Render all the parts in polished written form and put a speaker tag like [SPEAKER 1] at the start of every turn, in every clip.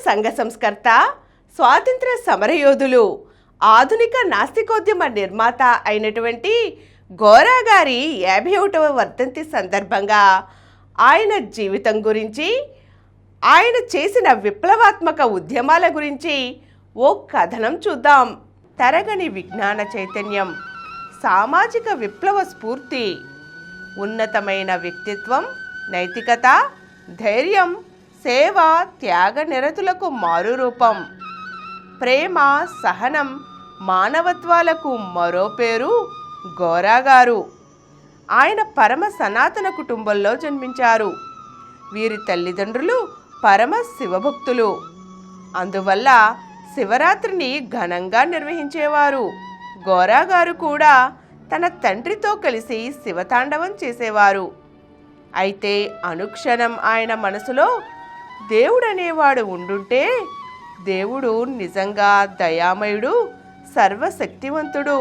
[SPEAKER 1] సంఘ సంస్కర్త, స్వాతంత్ర సమరయోధులు, ఆధునిక నాస్తికోద్యమ నిర్మాత అయినటువంటి గోరా గారి 51వ వర్ధంతి సందర్భంగా ఆయన జీవితం గురించి, ఆయన చేసిన విప్లవాత్మక ఉద్యమాల గురించి ఓ కథనం చూద్దాం. తరగని విజ్ఞాన చైతన్యం, సామాజిక విప్లవ స్ఫూర్తి, ఉన్నతమైన వ్యక్తిత్వం, నైతికత, ధైర్యం, సేవ, త్యాగ నిరతులకు మారు రూపం, ప్రేమ, సహనం, మానవత్వాలకు మరో పేరు గోరా గారు. ఆయన పరమ సనాతన కుటుంబంలో జన్మించారు. వీరి తల్లిదండ్రులు పరమ శివభక్తులు. అందువల్ల శివరాత్రిని ఘనంగా నిర్వహించేవారు. గోరా గారు కూడా తన తండ్రితో కలిసి శివతాండవం చేసేవారు. అయితే అనుక్షణం ఆయన మనసులో దేవుడనేవాడు ఉండుంటే, దేవుడు నిజంగా దయామయుడు, సర్వశక్తివంతుడు,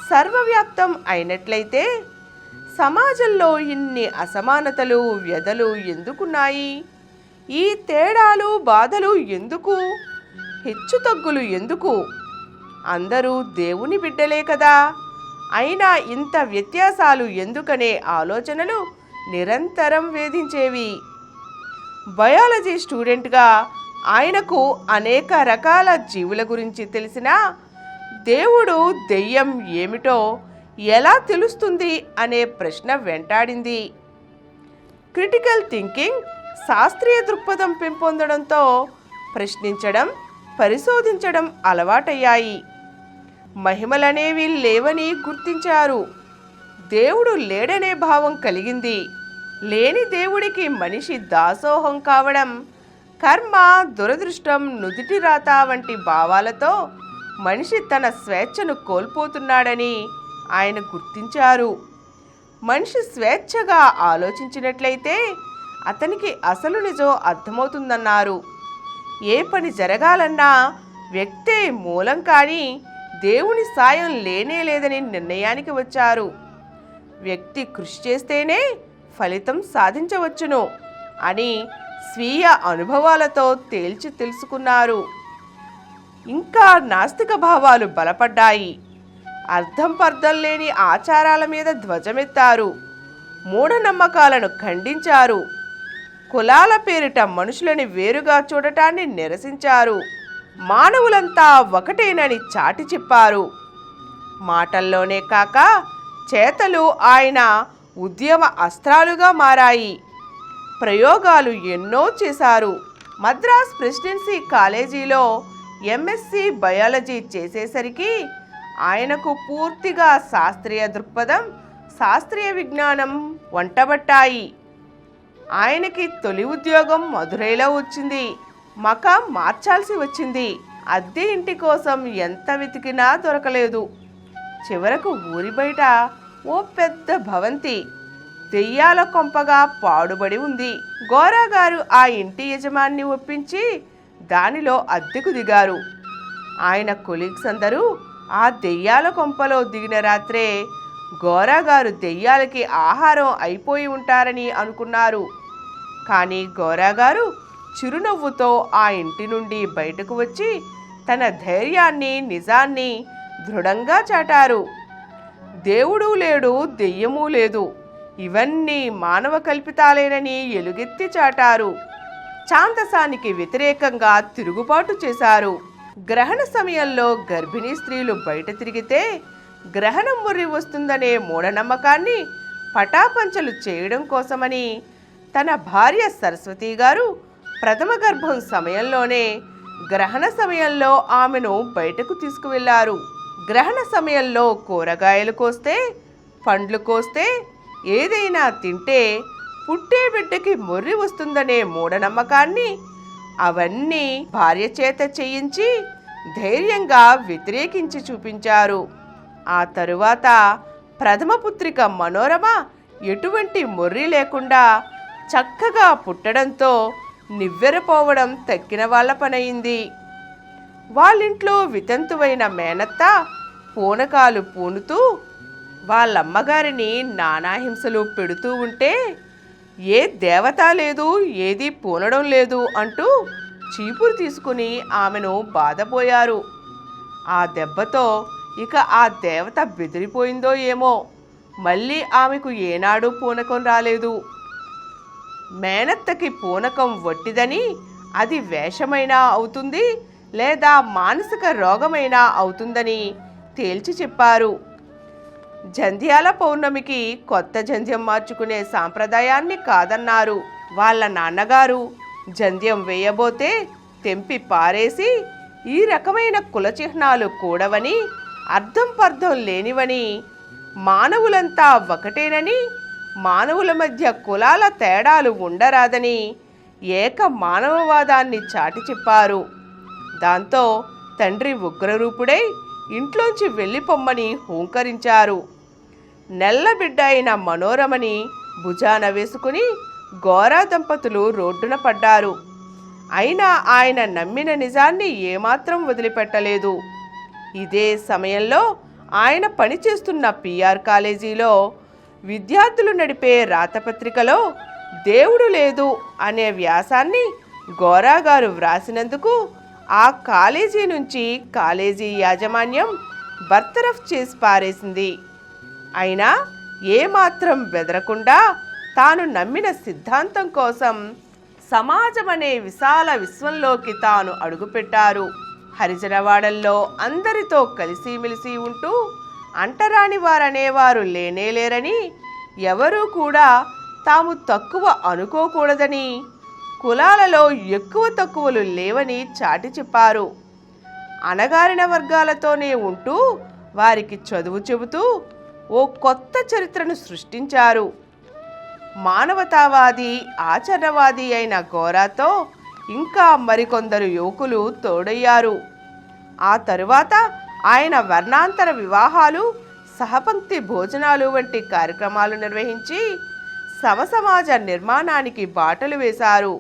[SPEAKER 1] సర్వవ్యాప్తం అయినట్లయితే సమాజంలో ఇన్ని అసమానతలు, వ్యధలు ఎందుకున్నాయి? ఈ తేడాలు, బాధలు ఎందుకు? హెచ్చుతగ్గులు ఎందుకు? అందరూ దేవుని బిడ్డలే కదా, అయినా ఇంత వ్యత్యాసాలు ఎందుకనే ఆలోచనలు నిరంతరం వేధించేవి. బయాలజీ స్టూడెంట్గా ఆయనకు అనేక రకాల జీవుల గురించి తెలిసినా దేవుడు, దెయ్యం ఏమిటో ఎలా తెలుస్తుంది అనే ప్రశ్న వెంటాడింది. క్రిటికల్ థింకింగ్, శాస్త్రీయ దృక్పథం పెంపొందడంతో ప్రశ్నించడం, పరిశోధించడం అలవాటయ్యాయి. మహిమలనేవి లేవని గుర్తించారు. దేవుడు లేడనే భావం కలిగింది. లేని దేవుడికి మనిషి దాసోహం కావడం, కర్మ, దురదృష్టం, నుదిటి రాత వంటి భావాలతో మనిషి తన స్వేచ్ఛను కోల్పోతున్నాడని ఆయన గుర్తించారు. మనిషి స్వేచ్ఛగా ఆలోచించినట్లయితే అతనికి అసలు నిజం అర్థమవుతుందన్నారు. ఏ పని జరగాలన్నా వ్యక్తే మూలం కానీ దేవుని సాయం లేనే లేదని నిర్ణయానికి వచ్చారు. వ్యక్తి కృషి చేస్తేనే ఫలితం సాధించవచ్చును అని స్వీయ అనుభవాలతో తేల్చి తెలుసుకున్నారు. ఇంకా నాస్తిక భావాలు బలపడ్డాయి. అర్థం పర్థం లేని ఆచారాల మీద ధ్వజమెత్తారు. మూఢనమ్మకాలను ఖండించారు. కులాల పేరిట మనుషులని వేరుగా చూడటాన్ని నిరసించారు. మానవులంతా ఒకటేనని చాటి చెప్పారు. మాటల్లోనే కాక చేతలు ఆయన ఉద్యమ అస్త్రాలుగా మారాయి. ప్రయోగాలు ఎన్నో చేశారు. మద్రాస్ ప్రెసిడెన్సీ కాలేజీలో ఎంఎస్సి బయాలజీ చేసేసరికి ఆయనకు పూర్తిగా శాస్త్రీయ దృక్పథం, శాస్త్రీయ విజ్ఞానం వంటబట్టాయి. ఆయనకి తొలి ఉద్యోగం మదురైలో వచ్చింది. మకాం మార్చాల్సి వచ్చింది. అద్దె ఇంటి కోసం ఎంత వెతికినా దొరకలేదు. చివరకు ఊరి బయట ఓ పెద్ద భవంతి దెయ్యాల కొంపగా పాడుబడి ఉంది. గోరా గారు ఆ ఇంటి యజమాన్ని ఒప్పించి దానిలో అద్దెకు దిగారు. ఆయన కొలీగ్స్ అందరూ ఆ దెయ్యాల కొంపలో దిగిన రాత్రే గోరా గారు దెయ్యాలకి ఆహారం అయిపోయి ఉంటారని అనుకున్నారు. కానీ గోరా గారు చిరునవ్వుతో ఆ ఇంటి నుండి బయటకు వచ్చి తన ధైర్యాన్ని, నిజాన్ని దృఢంగా చాటారు. దేవుడు లేడు, దెయ్యమూ లేదు, ఇవన్నీ మానవ కల్పితాలేనని ఎలుగెత్తి చాటారు. ఛాందసానికి వ్యతిరేకంగా తిరుగుబాటు చేశారు. గ్రహణ సమయంలో గర్భిణీ స్త్రీలు బయట తిరిగితే గ్రహణం ముర్రి వస్తుందనే మూఢనమ్మకాన్ని పటాపంచలు చేయడం కోసమని తన భార్య సరస్వతి గారు ప్రథమ గర్భం సమయంలోనే గ్రహణ సమయంలో ఆమెను బయటకు తీసుకువెళ్లారు. గ్రహణ సమయంలో కూరగాయలు కోస్తే, పండ్లు కోస్తే, ఏదైనా తింటే పుట్టే బిడ్డకి మొర్రి వస్తుందనే మూఢనమ్మకాన్ని అవన్నీ భార్య చేత చేయించి ధైర్యంగా వ్యతిరేకించి చూపించారు. ఆ తరువాత ప్రథమ పుత్రిక మనోరమ ఎటువంటి మొర్రి లేకుండా చక్కగా పుట్టడంతో నివ్వెరపోవడం తక్కిన వాళ్ళ పనయింది. వాళ్ళింట్లో వితంతువైన మేనత్త పూనకాలు పూనుతూ వాళ్ళమ్మగారిని నానాహింసలు పెడుతూ ఉంటే ఏ దేవత లేదు, ఏది పూనడం లేదు అంటూ చీపురు తీసుకుని ఆమెను బాధపోయారు. ఆ దెబ్బతో ఇక ఆ దేవత బెదిరిపోయిందో ఏమో, మళ్ళీ ఆమెకు ఏనాడు పూనకం రాలేదు. మేనత్తకి పూనకం వట్టిదని అది వేషమైనా అవుతుంది, లేదా మానసిక రోగమైనా అవుతుందని తేల్చి చెప్పారు. జంధ్యాల పౌర్ణమికి కొత్త జంధ్యం మార్చుకునే సాంప్రదాయాన్ని కాదన్నారు. వాళ్ళ నాన్నగారు జంధ్యం వేయబోతే తెంపి పారేసి ఈ రకమైన కుల చిహ్నాలు కూడవని, అర్థం పర్థం లేనివని, మానవులంతా ఒకటేనని, మానవుల మధ్య కులాల తేడాలు ఉండరాదని ఏక మానవవాదాన్ని చాటి చెప్పారు. దాంతో తండ్రి ఉగ్రరూపుడై ఇంట్లోంచి వెళ్ళిపోమ్మని హూంకరించారు. నెల్లబిడ్డ అయిన మనోరమని భుజాన వేసుకుని గోరా దంపతులు రోడ్డున పడ్డారు. అయినా ఆయన నమ్మిన నిజాన్ని ఏమాత్రం వదిలిపెట్టలేదు. ఇదే సమయంలో ఆయన పనిచేస్తున్న పిఆర్ కాలేజీలో విద్యార్థులు నడిపే రాతపత్రికలో దేవుడు లేదు అనే వ్యాసాన్ని గోరాగారు వ్రాసినందుకు ఆ కాలేజీ నుంచి కాలేజీ యాజమాన్యం బర్తరఫ్ చేసి పారేసింది. అయినా ఏమాత్రం బెదరకుండా తాను నమ్మిన సిద్ధాంతం కోసం సమాజం అనే విశాల విశ్వంలోకి తాను అడుగుపెట్టారు. హరిజనవాడల్లో అందరితో కలిసిమెలిసి ఉంటూ అంటరాని వారనేవారు లేనేలేరని, ఎవరూ కూడా తాము తక్కువ అనుకోకూడదని, కులాలలో ఎక్కువ తక్కువలు లేవని చాటి చెప్పారు. అణగారిన వర్గాలతోనే ఉంటూ వారికి చదువు చెబుతూ ఓ కొత్త చరిత్రను సృష్టించారు. మానవతావాది, ఆచరణవాది అయిన గోరాతో ఇంకా మరికొందరు యువకులు తోడయ్యారు. ఆ తరువాత ఆయన వర్ణాంతర వివాహాలు, సహపంక్తి భోజనాలు వంటి కార్యక్రమాలు నిర్వహించి సమసమాజ నిర్మాణానికి బాటలు వేశారు.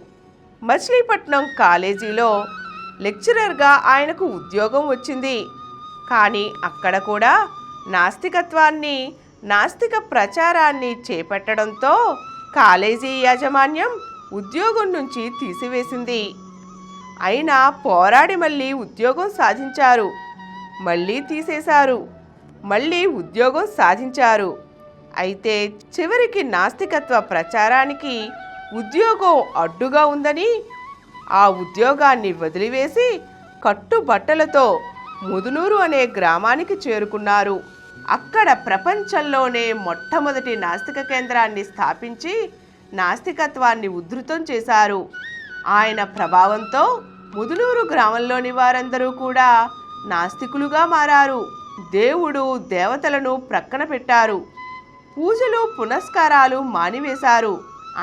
[SPEAKER 1] మచిలీపట్నం కాలేజీలో లెక్చరర్గా ఆయనకు ఉద్యోగం వచ్చింది. కానీ అక్కడ కూడా నాస్తికత్వాన్ని, నాస్తిక ప్రచారాన్ని చేపట్టడంతో కాలేజీ యాజమాన్యం ఉద్యోగం నుంచి తీసివేసింది. అయినా పోరాడి మళ్ళీ ఉద్యోగం సాధించారు. మళ్ళీ తీసేశారు. మళ్ళీ ఉద్యోగం సాధించారు. అయితే చివరికి నాస్తికత్వ ప్రచారానికి ఉద్యోగం అడ్డుగా ఉందని ఆ ఉద్యోగాన్ని వదిలివేసి కట్టుబట్టలతో ముదునూరు అనే గ్రామానికి చేరుకున్నారు. అక్కడ ప్రపంచంలోనే మొట్టమొదటి నాస్తిక కేంద్రాన్ని స్థాపించి నాస్తికత్వాన్ని ఉధృతం చేశారు. ఆయన ప్రభావంతో ముదునూరు గ్రామంలోని వారందరూ కూడా నాస్తికులుగా మారారు. దేవుడు, దేవతలను ప్రక్కన పెట్టారు. పూజలు, పునస్కారాలు మానివేశారు.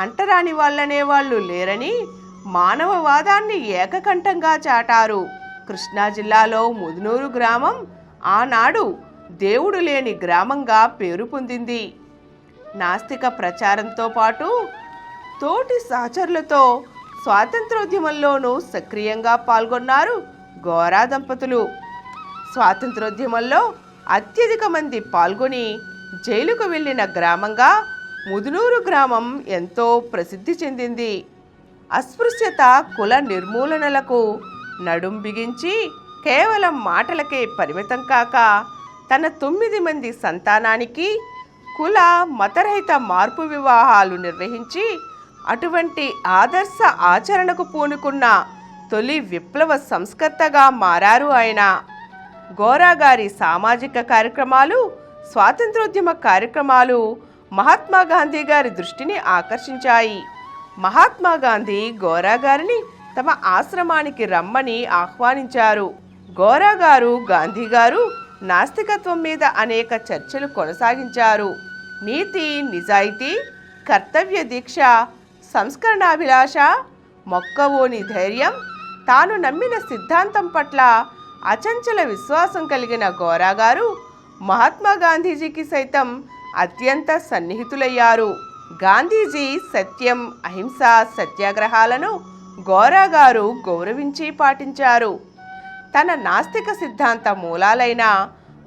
[SPEAKER 1] అంటరాని వాళ్ళనే వాళ్ళు లేరని మానవవాదాన్ని ఏకకంఠంగా చాటారు. కృష్ణా జిల్లాలో ముదునూరు గ్రామం ఆనాడు దేవుడు లేని గ్రామంగా పేరు పొందింది. నాస్తిక ప్రచారంతో పాటు తోటి సహచరులతో స్వాతంత్రోద్యమంలోనూ సక్రియంగా పాల్గొన్నారు గోరా దంపతులు. స్వాతంత్రోద్యమంలో అత్యధిక మంది పాల్గొని జైలుకు వెళ్ళిన గ్రామంగా ముదునూరు గ్రామం ఎంతో ప్రసిద్ధి చెందింది. అస్పృశ్యత, కుల నిర్మూలనలకు నడుం బిగించి కేవలం మాటలకే పరిమితం కాక తన 9 మంది సంతానానికి కుల మతరహిత మార్పు వివాహాలు నిర్వహించి అటువంటి ఆదర్శ ఆచరణకు పూనుకున్న తొలి విప్లవ సంస్కర్తగా మారారు ఆయన. గోరాగారి సామాజిక కార్యక్రమాలు, స్వాతంత్రోద్యమ కార్యక్రమాలు మహాత్మా గాంధీ గారి దృష్టిని ఆకర్షించాయి. మహాత్మా గాంధీ గోరాగారిని తమ ఆశ్రమానికి రమ్మని ఆహ్వానించారు. గోరాగారు, గాంధీ గారు నాస్తికత్వం మీద అనేక చర్చలు కొనసాగించారు. నీతి, నిజాయితీ, కర్తవ్య దీక్ష, సంస్కరణాభిలాష, మొక్కవోని ధైర్యం, తాను నమ్మిన సిద్ధాంతం పట్ల అచంచల విశ్వాసం కలిగిన గోరాగారు మహాత్మా గాంధీజీకి సైతం అత్యంత సన్నిహితులయ్యారు. గాంధీజీ సత్యం, అహింస, సత్యాగ్రహాలను గోరాగారు గౌరవించి పాటించారు. తన నాస్తిక సిద్ధాంత మూలాలైన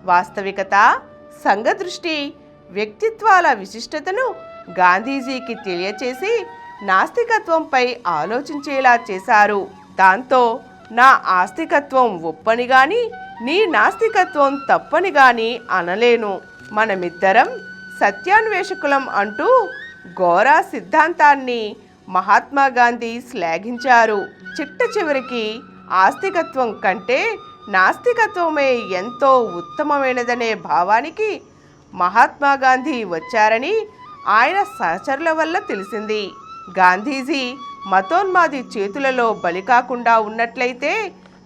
[SPEAKER 1] వాస్తవికత, సంఘదృష్టి, వ్యక్తిత్వాల విశిష్టతను గాంధీజీకి తెలియచేసి నాస్తికత్వంపై ఆలోచించేలా చేశారు. దాంతో నా ఆస్తికత్వం ఒప్పని గాని నీ నాస్తికత్వం తప్పని గాని అనలేను. మనమిద్దరం సత్యాన్వేషకులం అంటూ గోరా సిద్ధాంతాన్ని మహాత్మా గాంధీ శ్లాఘించారు. చిట్ట చివరికి ఆస్తికత్వం కంటే నాస్తికత్వమే ఎంతో ఉత్తమమైనదనే భావానికి మహాత్మా గాంధీ వచ్చారని ఆయన సహచరుల వల్ల తెలిసింది. గాంధీజీ మతోన్మాది చేతులలో బలి కాకుండా ఉన్నట్లయితే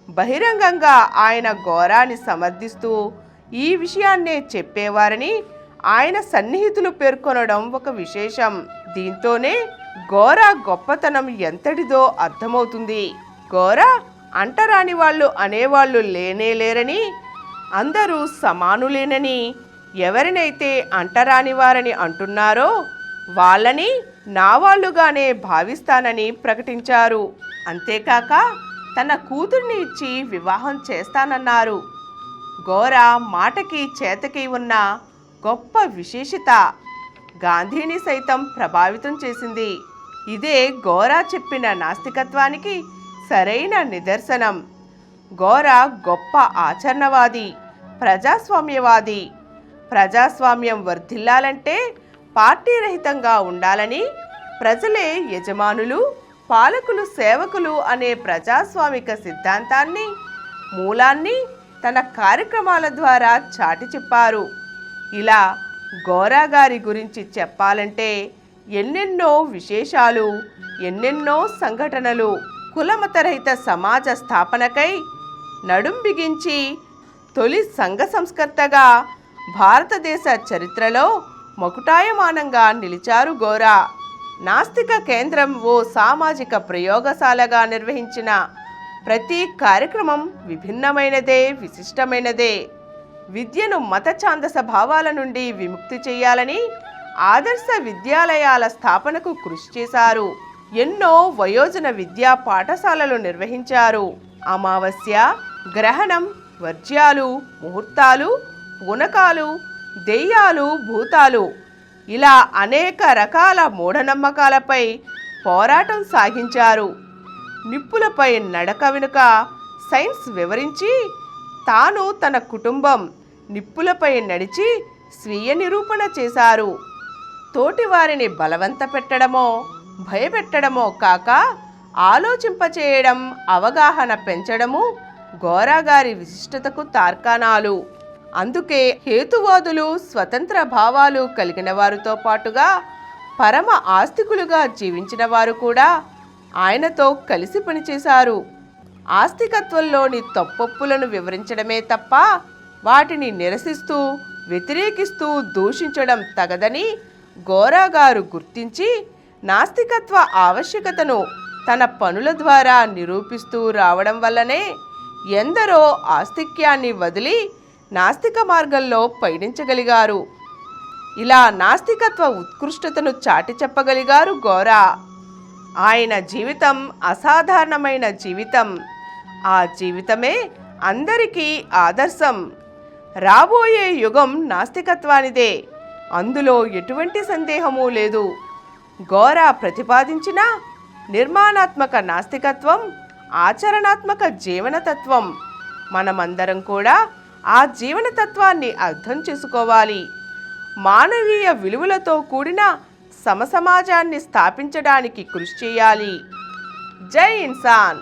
[SPEAKER 1] బహిరంగంగా ఆయన గోరాని సమర్థిస్తూ ఈ విషయాన్నే చెప్పేవారని ఆయన సన్నిహితులు పేర్కొనడం ఒక విశేషం. దీంతోనే గోరా గొప్పతనం ఎంతటిదో అర్థమవుతుంది. గోరా అంటరాని వాళ్ళు అనేవాళ్ళు లేనేలేరని, అందరూ సమానులేనని, ఎవరినైతే అంటరాని వారని అంటున్నారో వాళ్ళని నా వాళ్ళుగానే భావిస్తానని ప్రకటించారు. అంతేకాక తన కూతుర్ని ఇచ్చి వివాహం చేస్తానన్నారు. గోరా మాటకి చేతకి ఉన్న గొప్ప విశేషత గాంధీని సైతం ప్రభావితం చేసింది. ఇదే గోరా చెప్పిన నాస్తికత్వానికి సరైన నిదర్శనం. గోరా గొప్ప ఆచరణవాది, ప్రజాస్వామ్యవాది. ప్రజాస్వామ్యం వర్ధిల్లాలంటే పార్టీ రహితంగా ఉండాలని, ప్రజలే యజమానులు, పాలకులు సేవకులు అనే ప్రజాస్వామిక సిద్ధాంతాన్ని మూలాన్ని తన కార్యక్రమాల ద్వారా చాటి చెప్పారు. ఇలా గోరా గారి గురించి చెప్పాలంటే ఎన్నెన్నో విశేషాలు, ఎన్నెన్నో సంఘటనలు. కులమతరహిత సమాజ స్థాపనకై నడుం బిగించి తొలి సంఘ సంస్కర్తగా భారతదేశ చరిత్రలో మకుటాయమానంగా నిలిచారు గోరా. నాస్తిక కేంద్రం ఓ సామాజిక ప్రయోగశాలగా నిర్వహించిన ప్రతి కార్యక్రమం విభిన్నమైనదే, విశిష్టమైనదే. విద్యను మత ఛాందస భావాల నుండి విముక్తి చేయాలని ఆదర్శ విద్యాలయాల స్థాపనకు కృషి చేశారు. ఎన్నో వయోజన విద్యా పాఠశాలలు నిర్వహించారు. అమావాస్య, గ్రహణం, వర్జ్యాలు, ముహూర్తాలు, పూనకాలు, దెయ్యాలు, భూతాలు ఇలా అనేక రకాల మూఢనమ్మకాలపై పోరాటం సాగించారు. నిప్పులపై నడక వెనుక సైన్స్ వివరించి తాను తన కుటుంబం నిప్పులపై నడిచి స్వీయ నిరూపణ చేశారు. తోటివారిని బలవంత పెట్టడమో భయపెట్టడమో కాక ఆలోచింపచేయడం, అవగాహన పెంచడము గోరా గారి విశిష్టతకు తార్కాణాలు. అందుకే హేతువాదులు, స్వతంత్ర భావాలు కలిగిన వారితో పాటుగా పరమ ఆస్తికులుగా జీవించిన వారు కూడా ఆయనతో కలిసి పనిచేశారు. ఆస్తికత్వంలోని తప్పొప్పులను వివరించడమే తప్ప వాటిని నిరసిస్తూ, వ్యతిరేకిస్తూ దూషించడం తగదని గోరా గారు గుర్తించి నాస్తికత్వ ఆవశ్యకతను తన పనుల ద్వారా నిరూపిస్తూ రావడం వల్లనే ఎందరో ఆస్తిక్యాన్ని వదిలి నాస్తిక మార్గంలో పయనించగలిగారు. ఇలా నాస్తికత్వ ఉత్కృష్టతను చాటి చెప్పగలిగారు గోరా. ఆయన జీవితం అసాధారణమైన జీవితం. ఆ జీవితమే అందరికీ ఆదర్శం. రాబోయే యుగం నాస్తికత్వానిదే, అందులో ఎటువంటి సందేహమూ లేదు. గోరా ప్రతిపాదించిన నిర్మాణాత్మక నాస్తికత్వం ఆచరణాత్మక జీవనతత్వం. మనమందరం కూడా ఆ జీవనతత్వాన్ని అర్థం చేసుకోవాలి. మానవీయ విలువలతో కూడిన సమసమాజాన్ని స్థాపించడానికి కృషి చేయాలి. జై ఇన్సాన్.